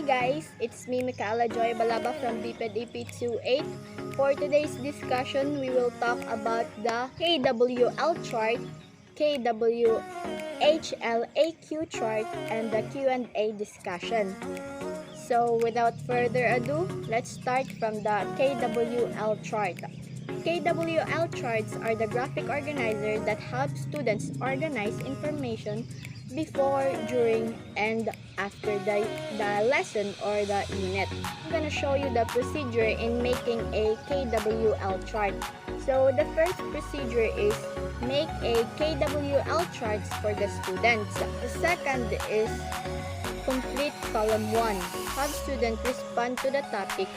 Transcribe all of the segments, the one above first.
guys, it's me Michaela Joy Balaba from BPED EP28. For today's discussion, we will talk about the KWL chart, KWHLAQ chart, and the Q&A discussion. So without further ado, let's start from the KWL chart. KWL charts are the graphic organizer that helps students organize information before, during, and after the lesson or the unit. I'm gonna show you the procedure in making a KWL chart. So the first procedure is make a KWL charts for the students. The second is complete column 1. Have students respond to the topic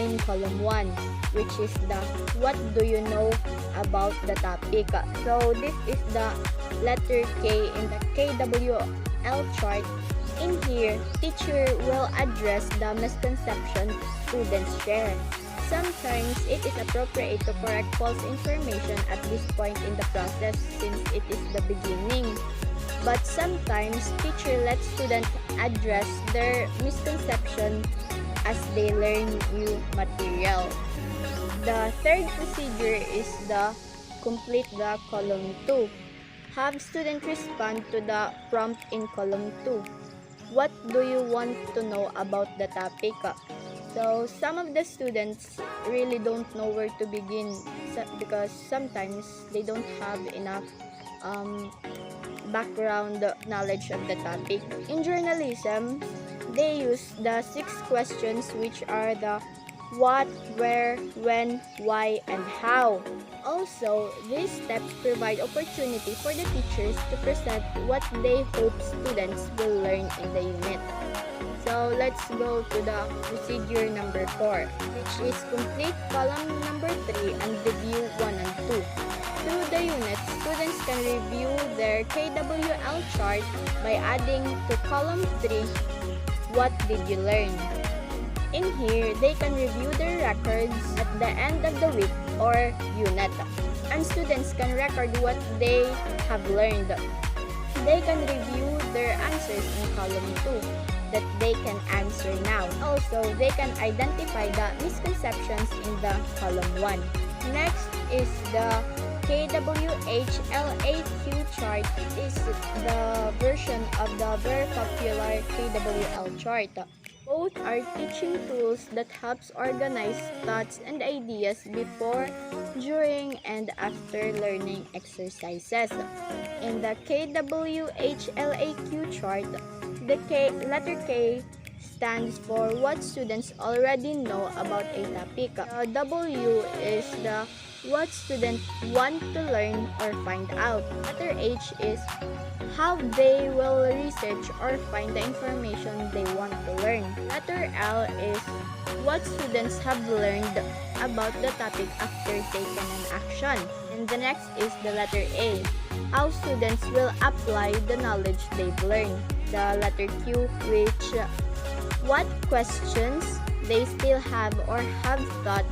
in column 1, which is the what do you know about the topic. So this is the letter K in the KWL chart. In here, teacher will address the misconception students share. Sometimes it is appropriate to correct false information at this point in the process since it is the beginning. But sometimes teacher lets students address their misconception as they learn new material. The third procedure is the complete the column 2. Have students respond to the prompt in column 2. What do you want to know about the topic? So some of the students really don't know where to begin because sometimes they don't have enough background knowledge of the topic. In journalism, they use the 6 questions, which are the what, where, when, why, and how. Also, these steps provide opportunity for the teachers to present what they hope students will learn in the unit. So let's go to the procedure number 4, which is complete column number 3 and review 1 and 2. Through the unit, students can review their KWL chart by adding to column 3, what did you learn? In here, they can review their records at the end of the week or unit, and students can record what they have learned. They can review their answers in column 2 that they can answer now. Also, they can identify the misconceptions in the column 1. Next is the KWHLAQ chart. Is the version of the very popular KWL chart. Both are teaching tools that helps organize thoughts and ideas before, during, and after learning exercises. In the KWHLAQ chart, the letter K stands for what students already know about a topic. The W is the what students want to learn or find out. Letter H is how they will research or find the information they want to learn. Letter L is what students have learned about the topic after taking an action. And the next is the letter A, how students will apply the knowledge they've learned. The letter Q, which what questions they still have or have thought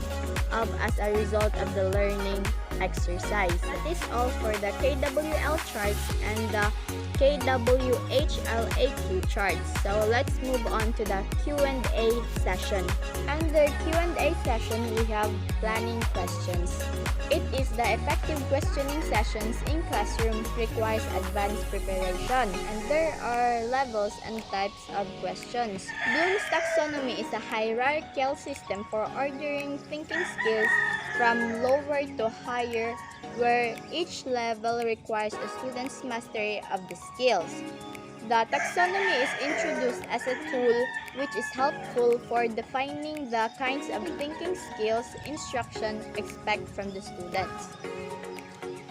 of as a result of the learning exercise. That is all for the KWL charts and the KWHLAQ charts. So let's move on to the Q&A session. Under Q&A session, we have planning questions. It is the effective questioning sessions in classroom requires advanced preparation, and there are levels and types of questions. Bloom's taxonomy is a hierarchical system for ordering thinking skills from lower to higher, where each level requires a student's mastery of the skills. The taxonomy is introduced as a tool which is helpful for defining the kinds of thinking skills instruction expect from the students.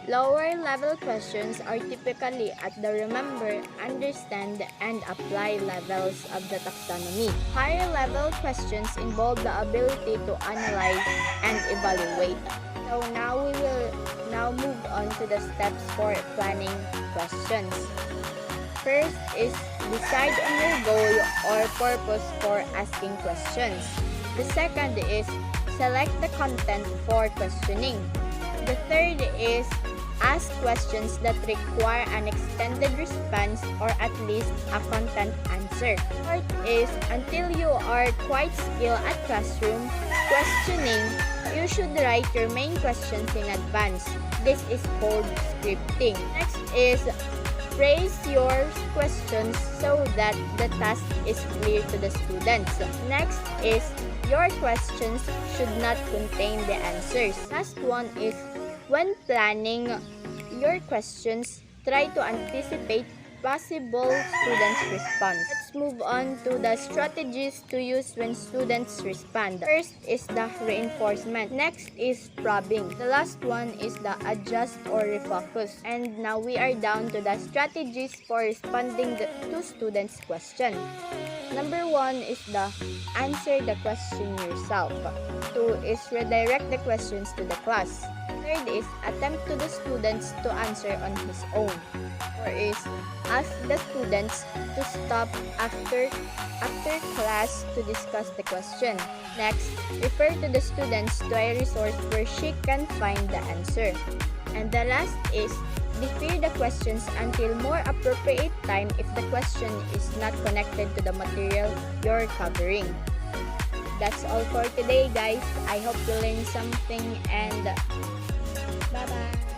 Lower level questions are typically at the remember, understand, and apply levels of the taxonomy. Higher level questions involve the ability to analyze and evaluate. So now we will move on to the steps for planning questions. First is decide on your goal or purpose for asking questions. The second is select the content for questioning. The third is Ask questions that require an extended response or at least a content answer. Fourth is, until you are quite skilled at classroom questioning, you should write your main questions in advance. This is called scripting. Next is, phrase your questions so that the task is clear to the students. Next is, your questions should not contain the answers. Last one is, when planning your questions, try to anticipate possible students' response. Let's move on to the strategies to use when students respond. First is the reinforcement. Next is probing. The last one is the adjust or refocus. And now we are down to the strategies for responding to students' question. Number 1 is the answer the question yourself. 2 is redirect the questions to the class. Third is attempt to the students to answer on his own. 4 is ask the students to stop after class to discuss the question. Next, refer to the students to a resource where she can find the answer. And the last is defer the questions until more appropriate time if the question is not connected to the material you're covering. That's all for today, guys. I hope you learned something and bye-bye.